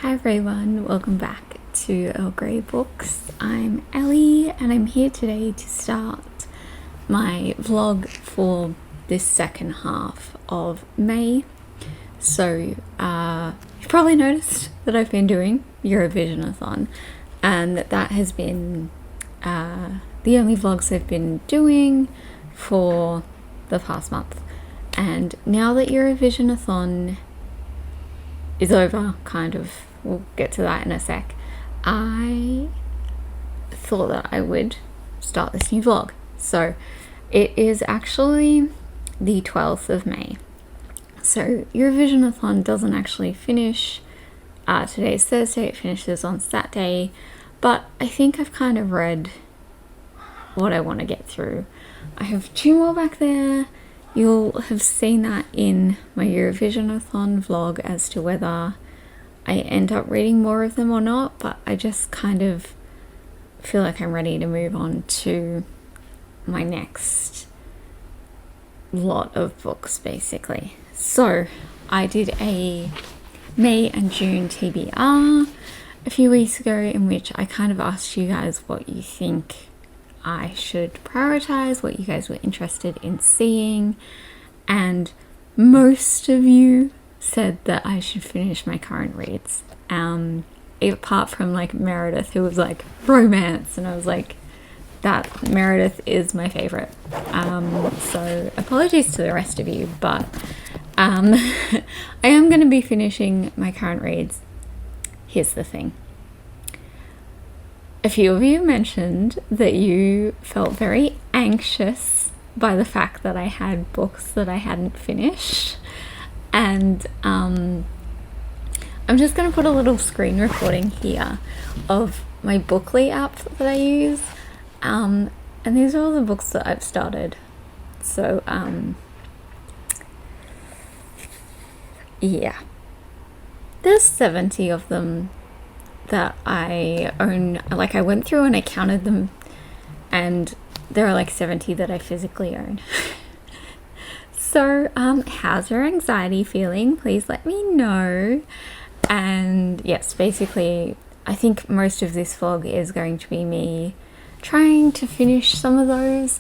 Hi everyone, welcome back to Earl Grey Books. I'm Ellie and I'm here today to start my vlog for this second half of May. So you've probably noticed that I've been doing Eurovision-a-thon, and that has been the only vlogs I've been doing for the past month. And now that Eurovision-a-thon is over, kind of, we'll get to that in a sec, I thought that I would start this new vlog. So it is actually the 12th of May. So Eurovision-a-thon doesn't actually finish. Today's Thursday, it finishes on Saturday, but I think I've kind of read what I want to get through. I have 2 more back there. You'll have seen that in my Eurovision-a-thon vlog as to whether I end up reading more of them or not, but I just kind of feel like I'm ready to move on to my next lot of books, basically. So I did a May and June TBR a few weeks ago in which I kind of asked you guys what you think I should prioritize, what you guys were interested in seeing, and most of you said that I should finish my current reads, apart from like Meredith, who was like romance, and I was like, that Meredith is my favorite. So apologies to the rest of you, but I am going to be finishing my current reads. Here's the thing. A few of you mentioned that you felt very anxious by the fact that I had books that I hadn't finished, and I'm just going to put a little screen recording here of my Bookly app that I use, and these are all the books that I've started. So yeah, there's 70 of them that I own. Like, I went through and I counted them, and there are like 70 that I physically own. So how's your anxiety feeling? Please let me know. And yes, basically I think most of this vlog is going to be me trying to finish some of those.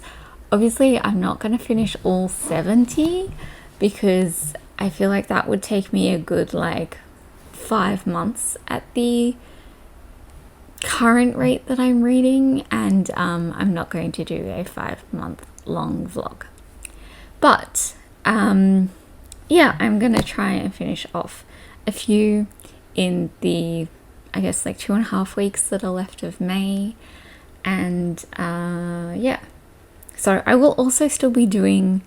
Obviously I'm not going to finish all 70 because I feel like that would take me a good like 5 months at the current rate that I'm reading, and I'm not going to do a 5-month long vlog. But yeah, I'm gonna try and finish off a few in the, I guess, like 2.5 weeks that are left of May, and yeah, so I will also still be doing,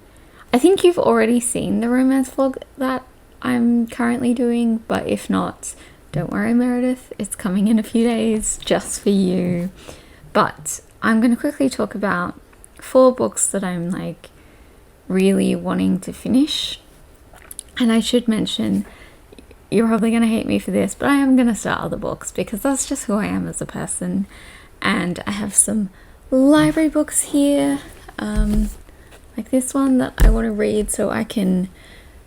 I think you've already seen the romance vlog that I'm currently doing, but if not, don't worry Meredith, it's coming in a few days just for you. But I'm going to quickly talk about 4 books that I'm like really wanting to finish. And I should mention, you're probably going to hate me for this, but I am going to start other books because that's just who I am as a person. And I have some library books here, like this one that I want to read so I can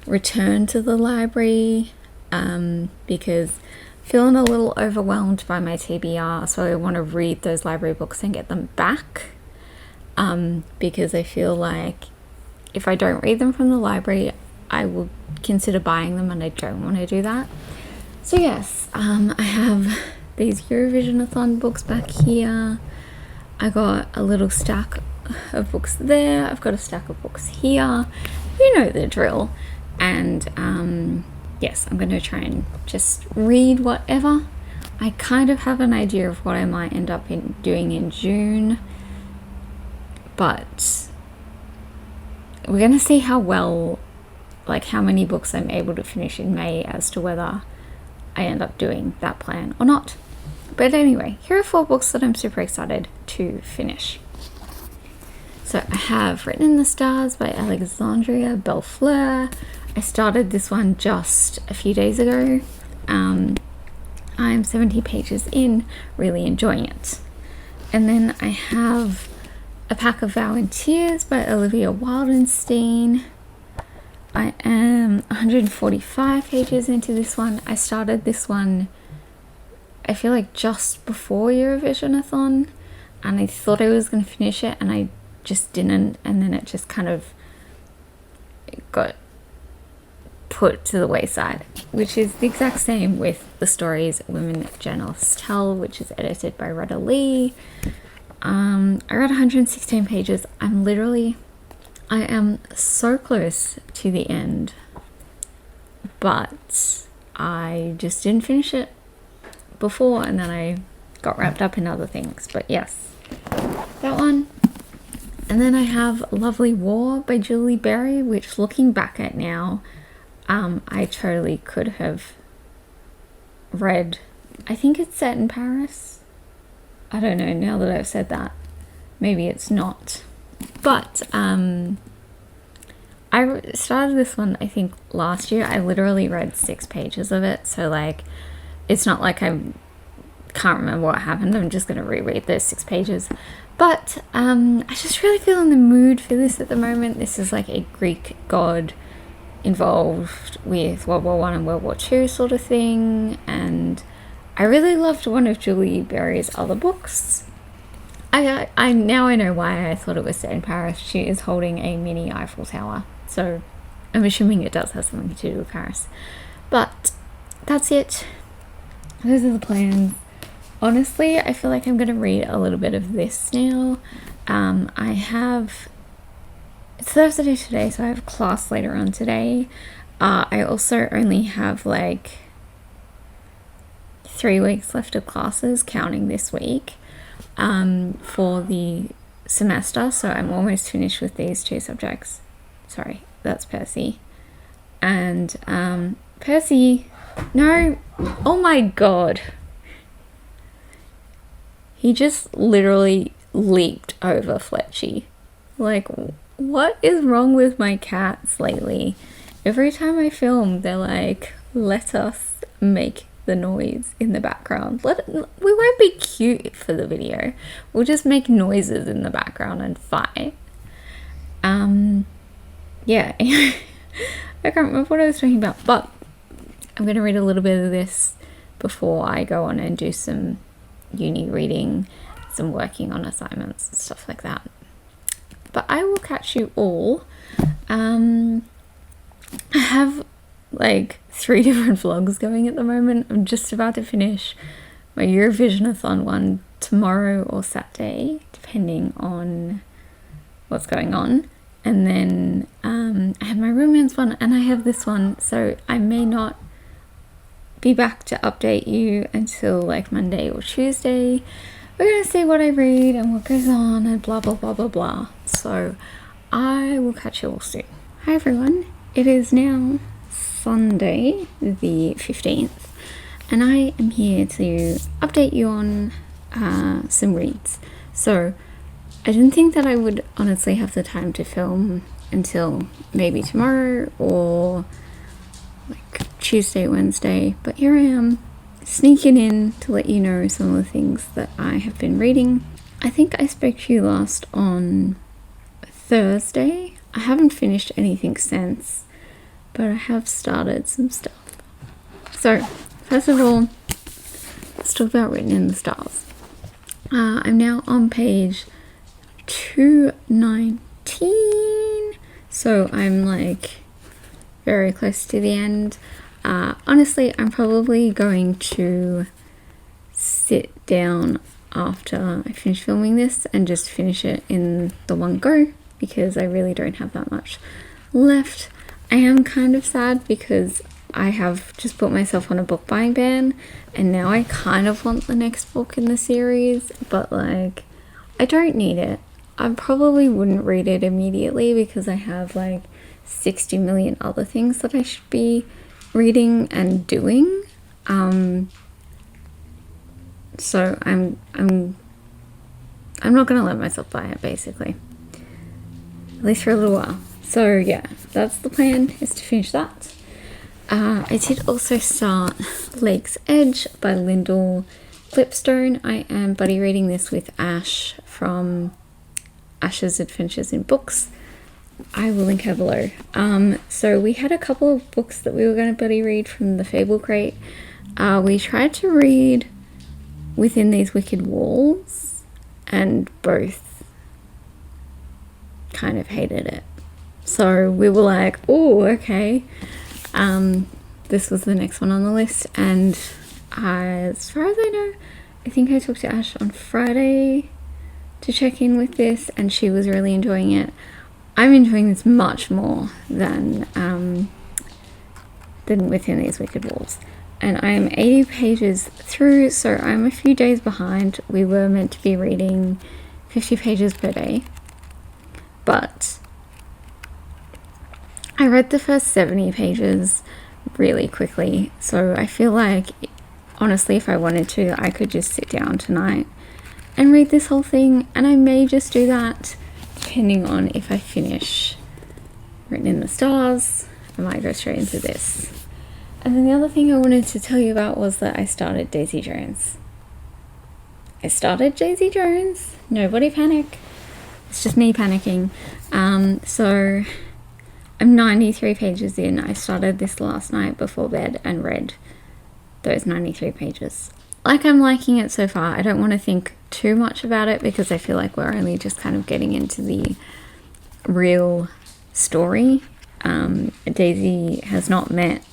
return to the library, because I'm feeling a little overwhelmed by my TBR, so I want to read those library books and get them back, because I feel like if I don't read them from the library I will consider buying them, and I don't want to do that. So yes, I have these Eurovision-a-thon books back here. I got a little stack of books there. I've got a stack of books here. You know the drill. And yes, I'm going to try and just read whatever. I kind of have an idea of what I might end up doing in June, but we're going to see how well, like how many books I'm able to finish in May as to whether I end up doing that plan or not. But anyway, here are 4 books that I'm super excited to finish. So I have Written in the Stars by Alexandria Bellefleur. I started this one just a few days ago. I'm 70 pages in, really enjoying it. And then I have A Pack of Vow and Tears by Olivia Wildenstein. I am 145 pages into this one. I started this one I feel like just before Eurovision-a-thon, and I thought I was going to finish it and I just didn't, and then it just kind of got put to the wayside, which is the exact same with the stories Women Journalists Tell, which is edited by Rudder Lee. I read 116 pages. I am so close to the end, but I just didn't finish it before, and then I got wrapped up in other things. But yes, that one. And then I have Lovely War by Julie Berry, which, looking back at now, I totally could have read. I think it's set in Paris. I don't know, now that I've said that, maybe it's not. But I started this one, I think, last year. I literally read 6 pages of it, so like, it's not like I can't remember what happened. I'm just going to reread those 6 pages. But I just really feel in the mood for this at the moment. This is like a Greek god involved with World War I and World War II sort of thing, and I really loved one of Julie Berry's other books. I now know why I thought it was set in Paris. She is holding a mini Eiffel Tower, so I'm assuming it does have something to do with Paris. But that's it. Those are the plans. Honestly, I feel like I'm going to read a little bit of this now. It's Thursday today, so I have class later on today. I also only have like 3 weeks left of classes, counting this week, for the semester. So I'm almost finished with these 2 subjects. Sorry, that's Percy. And Percy, no, oh my god. He just literally leaped over Fletchy. Like, what is wrong with my cats lately? Every time I film, they're like, let us make the noise in the background. We won't be cute for the video. We'll just make noises in the background and fight. Yeah. I can't remember what I was talking about, but I'm going to read a little bit of this before I go on and do some uni reading, some working on assignments and stuff like that. But I will catch you all. I have like 3 different vlogs going at the moment. I'm just about to finish my Eurovision-a-thon one tomorrow or Saturday, depending on what's going on. And then I have my romance one, and I have this one, so I may not be back to update you until like Monday or Tuesday. We're gonna see what I read and what goes on and blah blah blah blah blah. So I will catch you all soon. Hi everyone, it is now Sunday the 15th, and I am here to update you on some reads. So I didn't think that I would honestly have the time to film until maybe tomorrow or like Tuesday, Wednesday, but here I am sneaking in to let you know some of the things that I have been reading. I think I spoke to you last on Thursday. I haven't finished anything since, but I have started some stuff. So first of all, let's talk about Written in the Stars. I'm now on page 219, so I'm like very close to the end. Honestly, I'm probably going to sit down after I finish filming this and just finish it in the one go, because I really don't have that much left. I am kind of sad because I have just put myself on a book buying ban, and now I kind of want the next book in the series, but like, I don't need it. I probably wouldn't read it immediately because I have like 60 million other things that I should be reading and doing. So I'm not gonna let myself buy it, basically, at least for a little while. So yeah, that's the plan, is to finish that. I did also start Lake's Edge by Lindell Flipstone. I am buddy reading this with Ash from Ash's Adventures in Books. I will link her below. So we had a couple of books that we were going to buddy read from the Fable Crate. We tried to read Within These Wicked Walls, and both kind of hated it. So we were like, oh, okay. This was the next one on the list, and as far as I know, I think I talked to Ash on Friday to check in with this, and she was really enjoying it. I'm enjoying this much more than Within These Wicked Walls. And I am 80 pages through, so I'm a few days behind. We were meant to be reading 50 pages per day, but I read the first 70 pages really quickly, so I feel like, honestly, if I wanted to, I could just sit down tonight and read this whole thing, and I may just do that depending on if I finish Written in the Stars. I might go straight into this. And then the other thing I wanted to tell you about was that I started Daisy Jones. Nobody panic. It's just me panicking. So I'm 93 pages in. I started this last night before bed and read those 93 pages. Like, I'm liking it so far. I don't want to think too much about it because I feel like we're only just kind of getting into the real story. Daisy has not met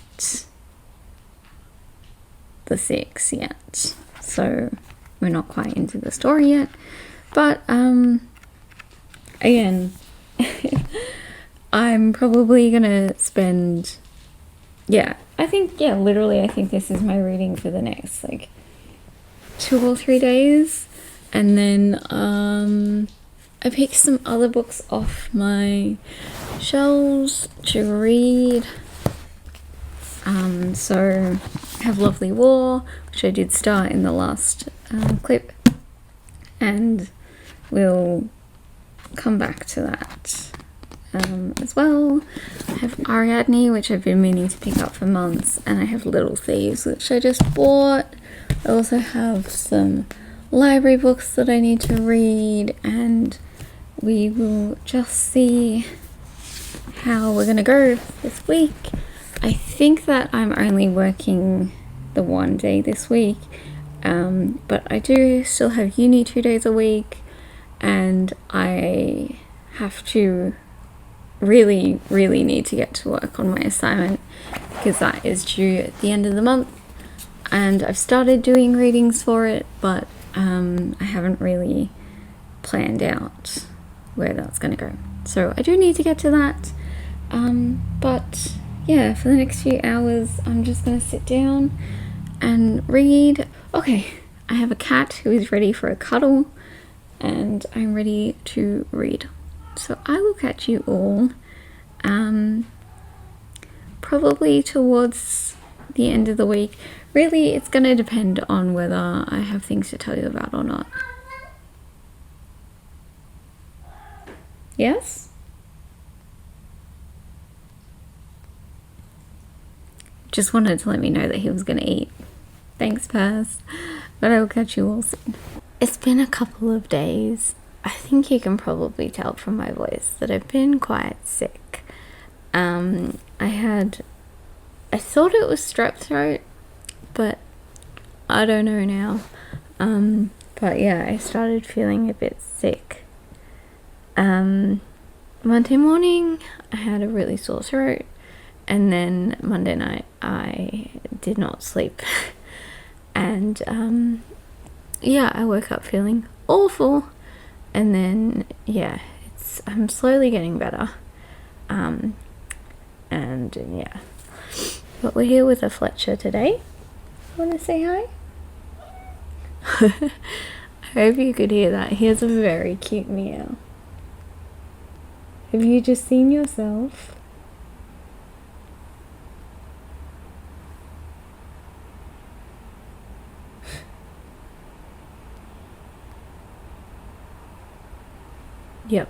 the Six yet, so we're not quite into the story yet, but again, I'm probably gonna spend I think this is my reading for the next like 2 or 3 days, and then I picked some other books off my shelves to read. So I have Lovely War, which I did start in the last clip, and we'll come back to that as well. I have Ariadne, which I've been meaning to pick up for months, and I have Little Thieves, which I just bought. I also have some library books that I need to read, and we will just see how we're gonna go this week. I think that I'm only working the one day this week, but I do still have uni 2 days a week, and I have to really need to get to work on my assignment because that is due at the end of the month, and I've started doing readings for it, but I haven't really planned out where that's going to go. So I do need to get to that, but yeah, for the next few hours, I'm just going to sit down and read. Okay, I have a cat who is ready for a cuddle, and I'm ready to read. So I will catch you all probably towards the end of the week. Really, it's going to depend on whether I have things to tell you about or not. Yes? Just wanted to let me know that he was going to eat. Thanks, Paz. But I will catch you all soon. It's been a couple of days. I think you can probably tell from my voice that I've been quite sick. I thought it was strep throat, but I don't know now. But yeah, I started feeling a bit sick. Monday morning, I had a really sore throat. And then Monday night, I did not sleep. And, I woke up feeling awful. And then, I'm slowly getting better. But we're here with a Fletcher today. Want to say hi? I hope you could hear that. He has a very cute meow. Have you just seen yourself? Yep.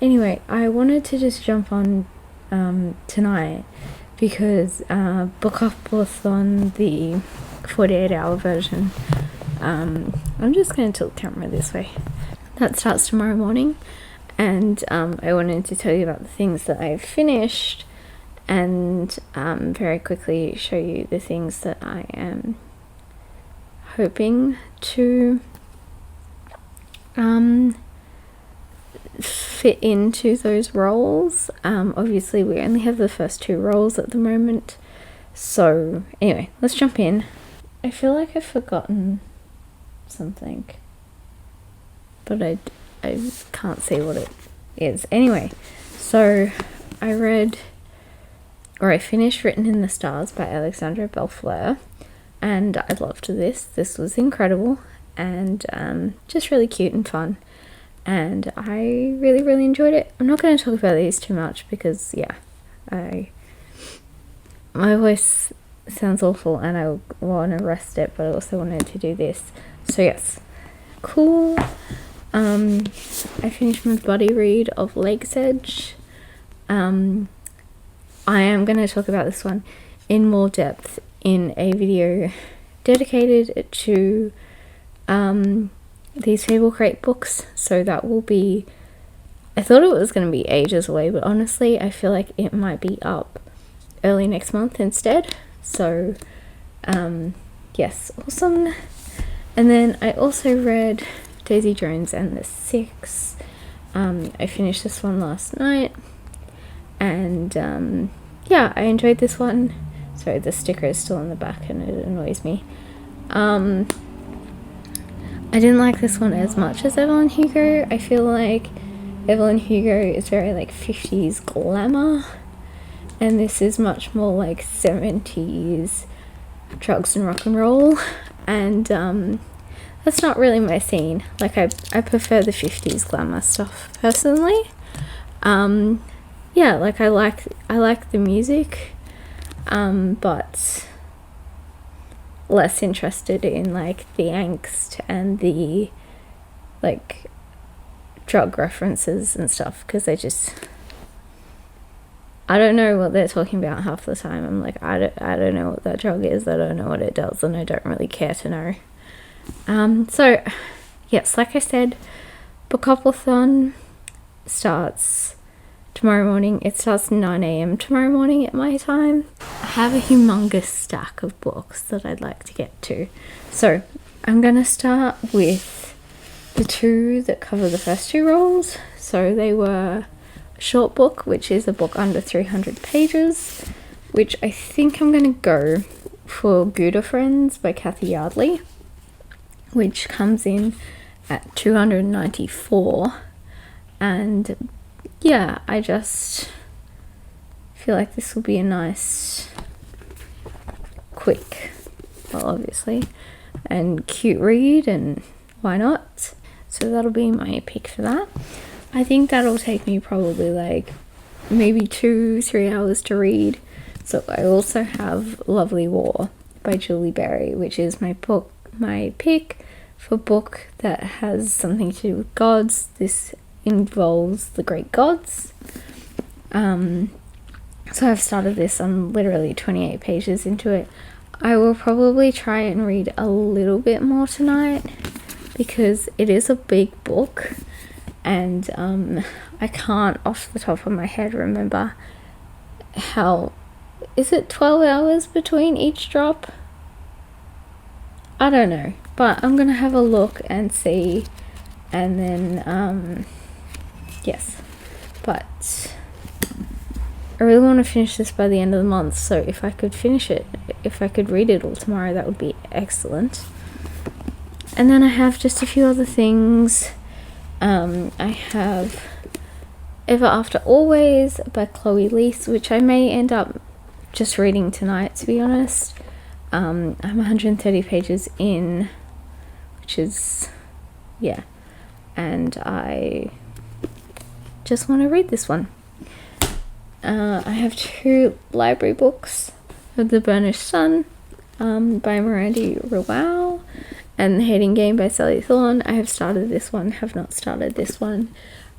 Anyway, I wanted to just jump on tonight because Book Off on the 48-hour version. I'm just going to tilt the camera this way. That starts tomorrow morning, and I wanted to tell you about the things that I've finished and very quickly show you the things that I am hoping to fit into those roles. Obviously we only have the first 2 roles at the moment, so anyway, let's jump in. I feel like I've forgotten something, but I can't see what it is. Anyway, so I finished Written in the Stars by Alexandra Bellfleur, and I loved this. This was incredible and just really cute and fun, and I really, really enjoyed it. I'm not going to talk about these too much because, yeah, my voice sounds awful and I want to rest it, but I also wanted to do this. So yes, cool. I finished my buddy read of Lake's Edge. I am going to talk about this one in more depth in a video dedicated to these Fable Crate books, so that will be, I thought it was going to be ages away, but honestly I feel like it might be up early next month instead. So yes, awesome. And then I also read Daisy Jones and the Six. I finished this one last night, and yeah, I enjoyed this one. Sorry, the sticker is still on the back and it annoys me. I didn't like this one as much as Evelyn Hugo. I feel like Evelyn Hugo is very like 50s glamour, and this is much more like 70s drugs and rock and roll, and that's not really my scene. Like I prefer the 50s glamour stuff personally. Yeah, like I like the music, but less interested in like the angst and the like drug references and stuff, because I don't know what they're talking about half the time. I'm like, I don't know what that drug is, I don't know what it does, and I don't really care to know. So yes, like I said, Bookathon starts tomorrow morning. It starts 9 a.m. tomorrow morning at my time. I have a humongous stack of books that I'd like to get to. So I'm going to start with the 2 that cover the first 2 roles. So they were Short Book, which is a book under 300 pages, which I think I'm going to go for Gouda Friends by Kathy Yardley, which comes in at 294. And yeah, I just feel like this will be a nice, quick, well obviously, and cute read, and why not? So that'll be my pick for that. I think that'll take me probably like maybe 2-3 hours to read. So I also have Lovely War by Julie Berry, which is my pick for book that has something to do with gods. This involves the Greek gods. So I've started this. I'm literally 28 pages into it. I will probably try and read a little bit more tonight because it is a big book, and I can't off the top of my head remember how, is it 12 hours between each drop? I don't know, but I'm gonna have a look and see, and then yes, but I really want to finish this by the end of the month, so if I could finish it, if I could read it all tomorrow, that would be excellent. And then I have just a few other things. I have Ever After Always by Chloe Leese, which I may end up just reading tonight, to be honest. I'm 130 pages in, which is, yeah, and I just want to read this one. I have 2 library books, The Burnished Sun by Miranda Rowell and The Hating Game by Sally Thorne. I have started this one, have not started this one.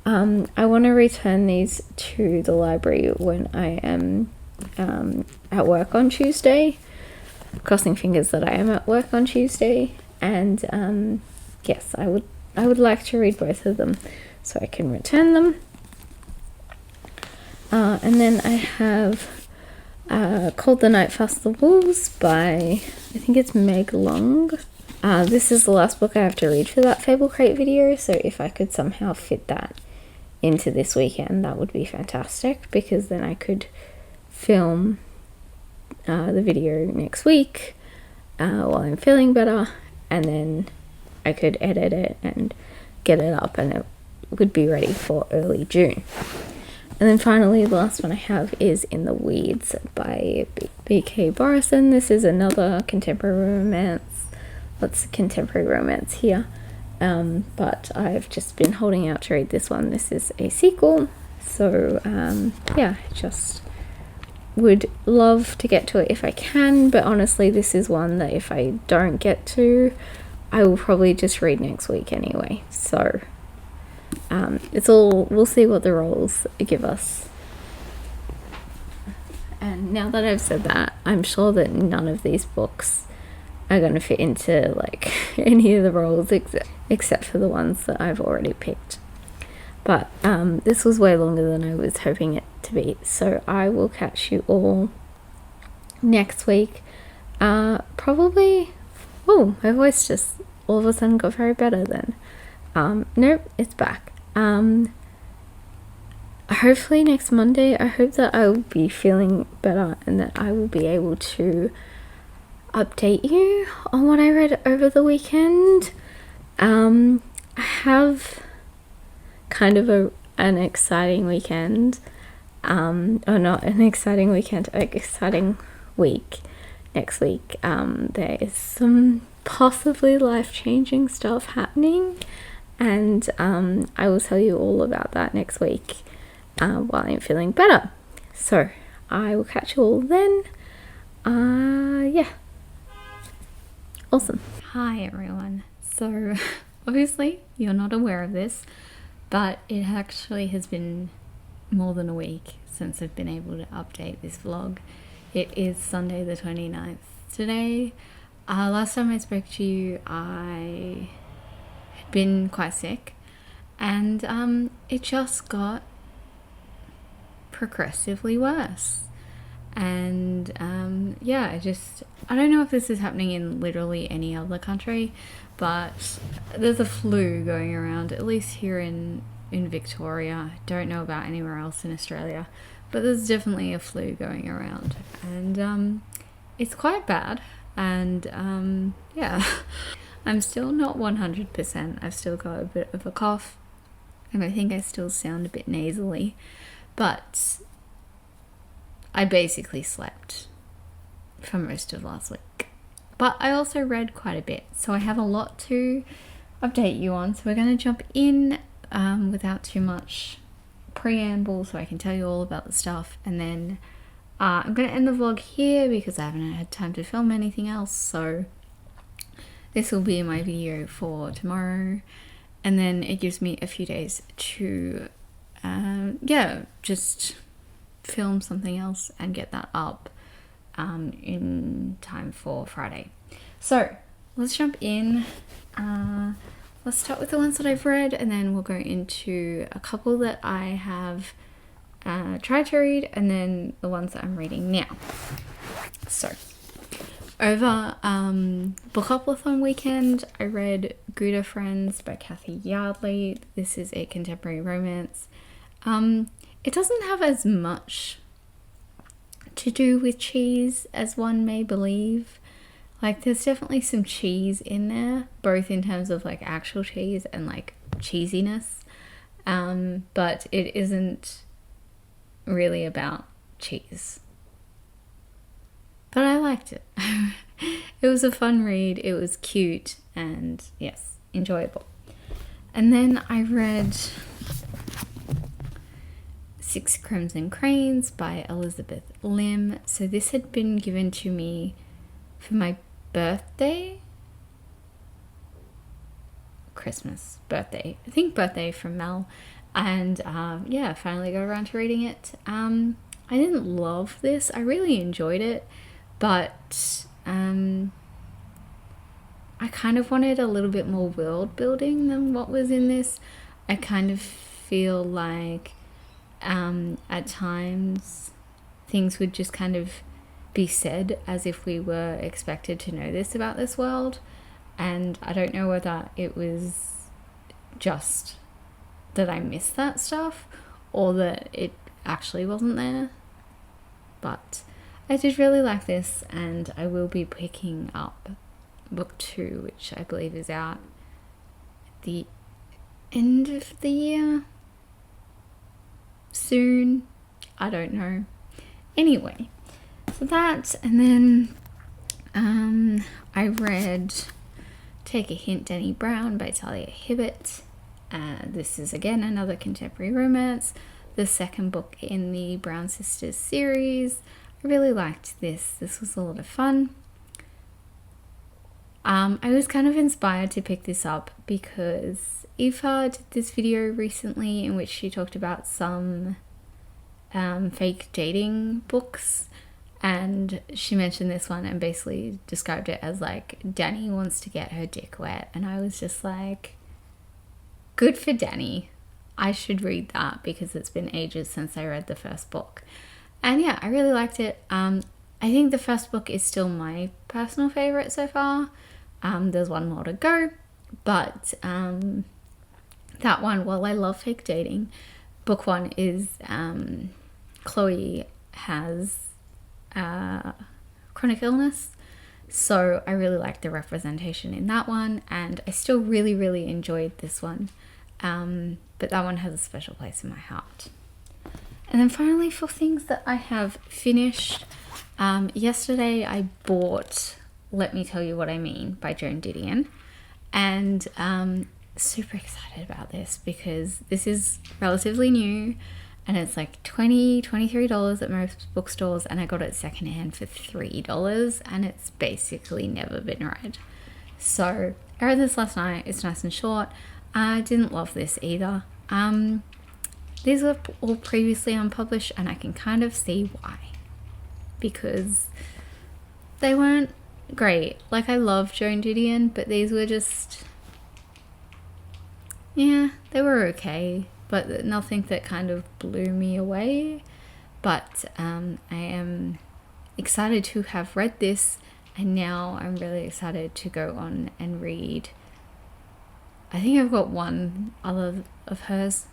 I want to return these to the library when I am at work on Tuesday, crossing fingers that I am at work on Tuesday, and yes, I would like to read both of them so I can return them. And then I have Called the Night Fast the Wolves by, I think it's Meg Long. This is the last book I have to read for that Fable Crate video, so if I could somehow fit that into this weekend, that would be fantastic, because then I could film the video next week while I'm feeling better, and then I could edit it and get it up, and it would be ready for early June. And then finally, the last one I have is In the Weeds by B.K. Borison. This is another contemporary romance. Lots of contemporary romance here. But I've just been holding out to read this one. This is a sequel. So, yeah, just would love to get to it if I can. But honestly, this is one that if I don't get to, I will probably just read next week anyway. So it's all, we'll see what the roles give us. And now that I've said that, I'm sure that none of these books are going to fit into like any of the roles except for the ones that I've already picked. But this was way longer than I was hoping it to be, so I will catch you all next week. Probably, oh, my voice just all of a sudden got very better then. Nope, it's back. Hopefully next Monday, I hope that I will be feeling better and that I will be able to update you on what I read over the weekend. I have kind of an exciting weekend, or not an exciting weekend, an exciting week next week. There is some possibly life-changing stuff happening, and I will tell you all about that next week while I'm feeling better. So I will catch you all then. Yeah, awesome. Hi everyone. So obviously you're not aware of this, but it actually has been more than a week since I've been able to update this vlog. It is Sunday the 29th today. Last time I spoke to you, I had been quite sick, and it just got progressively worse. And yeah, I don't know if this is happening in literally any other country, but there's a flu going around, at least here in Victoria. I don't know about anywhere else in Australia, but there's definitely a flu going around, and it's quite bad. And yeah, I'm still not 100%. I've still got a bit of a cough, and I think I still sound a bit nasally, but I basically slept for most of last week. But I also read quite a bit, so I have a lot to update you on. So we're going to jump in without too much preamble, so I can tell you all about the stuff, and then I'm going to end the vlog here because I haven't had time to film anything else. So this will be my video for tomorrow, and then it gives me a few days to yeah, just film something else and get that up in time for Friday. So let's jump in. Let's start with the ones that I've read, and then we'll go into a couple that I have tried to read, and then the ones that I'm reading now. So over Bookathon weekend, I read Gouda Friends by Kathy Yardley. This is a contemporary romance. It doesn't have as much to do with cheese as one may believe. Like, there's definitely some cheese in there, both in terms of like actual cheese and like cheesiness, but it isn't really about cheese. But I liked it. It was a fun read, it was cute, and yes, enjoyable. And then I read Six Crimson Cranes by Elizabeth Lim. So this had been given to me for my birthday, I think birthday from Mel, and yeah, I finally got around to reading it. I didn't love this. I really enjoyed it, but I kind of wanted a little bit more world building than what was in this. I kind of feel like at times things would just kind of be said as if we were expected to know this about this world, and I don't know whether it was just that I missed that stuff or that it actually wasn't there, but I did really like this, and I will be picking up book 2, which I believe is out at the end of the year, soon, I don't know. Anyway, so that, and then I read Take a Hint, Danny Brown by Talia Hibbert. This is again another contemporary romance, the second book in the Brown Sisters series. I really liked this. This was a lot of fun. I was kind of inspired to pick this up because Aoife did this video recently in which she talked about some fake dating books, and she mentioned this one and basically described it as like Danny wants to get her dick wet, and I was just like, good for Danny. I should read that because it's been ages since I read the first book. And yeah, I really liked it. I think the first book is still my personal favorite so far. There's one more to go, but that one, while I love fake dating, book 1 is Chloe has chronic illness, so I really liked the representation in that one, and I still really enjoyed this one, but that one has a special place in my heart. And then finally, for things that I have finished, yesterday I bought Let Me Tell You What I Mean by Joan Didion, and super excited about this because this is relatively new, and it's like $23 at most bookstores, and I got it secondhand for $3, and it's basically never been read. So I read this last night. It's nice and short. I didn't love this either. These were all previously unpublished, and I can kind of see why, because they weren't great. Like, I love Joan Didion, but these were just, yeah, they were okay, but nothing that kind of blew me away. But I am excited to have read this, and now I'm really excited to go on and read. I think I've got one other of hers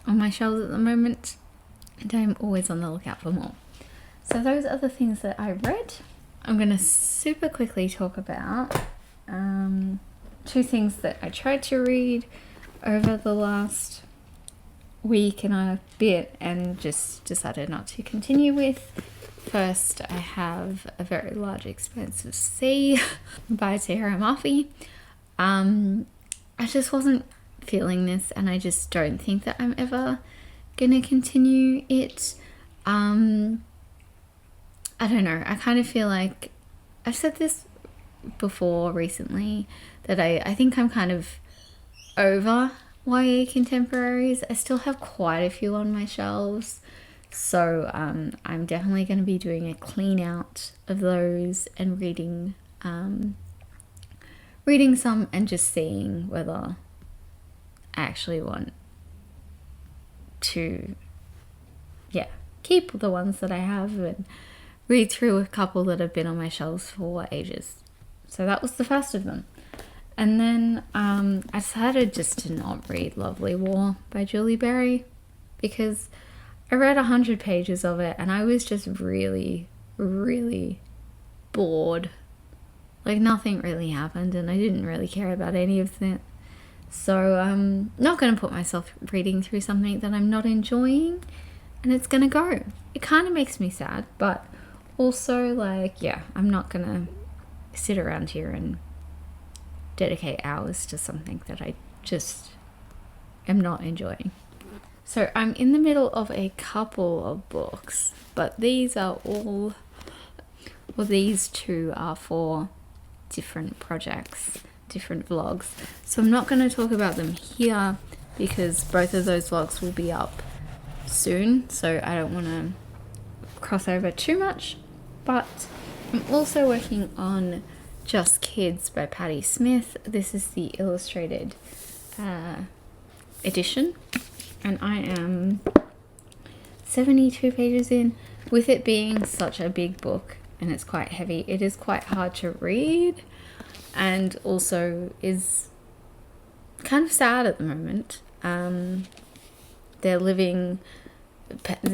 on my shelves at the moment, and I'm always on the lookout for more. So those are the things that I read. I'm going to super quickly talk about 2 things that I tried to read over the last week and a bit and just decided not to continue with. First, I have A Very Large Expanse of Sea by T.R.M. Aoife. I just wasn't feeling this, and I just don't think that I'm ever gonna continue it. I don't know, I kind of feel like I've said this before recently, that I think I'm kind of over YA contemporaries. I still have quite a few on my shelves, so I'm definitely going to be doing a clean out of those and reading some and just seeing whether I actually want to, keep the ones that I have and read through a couple that have been on my shelves for ages. So that was the first of them. And then I decided just to not read Lovely War by Julie Berry, because I read 100 pages of it and I was just really bored. Like, nothing really happened and I didn't really care about any of it. So I'm not going to put myself reading through something that I'm not enjoying, and it's going to go. It kind of makes me sad, but also, like, I'm not going to sit around here and dedicate hours to something that I just am not enjoying. So I'm in the middle of a couple of books, but these 2 are for different projects, different vlogs. So I'm not going to talk about them here because both of those vlogs will be up soon, so I don't want to cross over too much. But I'm also working on Just Kids by Patti Smith. This is the illustrated edition, and I am 72 pages in. With it being such a big book and it's quite heavy, it is quite hard to read. and also is kind of sad at the moment. They're living,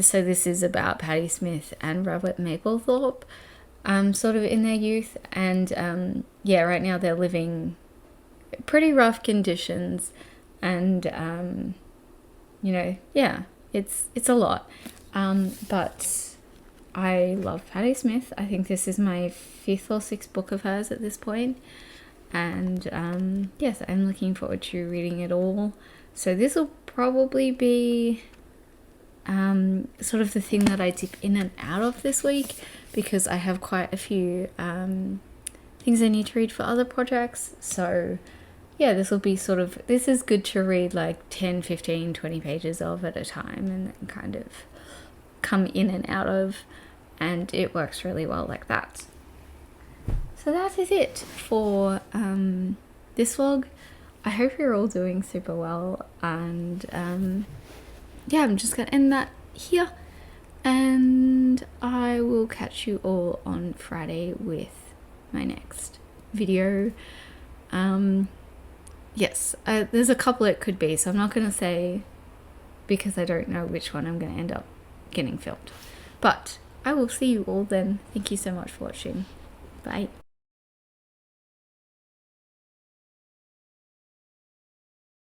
so this is about Patti Smith and Robert Mapplethorpe, sort of in their youth, and yeah, right now they're living pretty rough conditions, and you know, yeah, it's a lot, but I love Patti Smith. I think this is my 5th or 6th book of hers at this point, and yes, I'm looking forward to reading it all. So this will probably be sort of the thing that I dip in and out of this week, because I have quite a few things I need to read for other projects. So yeah, this is good to read like 10, 15, 20 pages of at a time, and then kind of come in and out of, and it works really well like that. So that is it for this vlog. I hope you're all doing super well, and yeah, I'm just gonna end that here, and I will catch you all on Friday with my next video. Yes, there's a couple it could be, so I'm not gonna say, because I don't know which one I'm gonna end up getting filmed, but I will see you all then. Thank you so much for watching. Bye.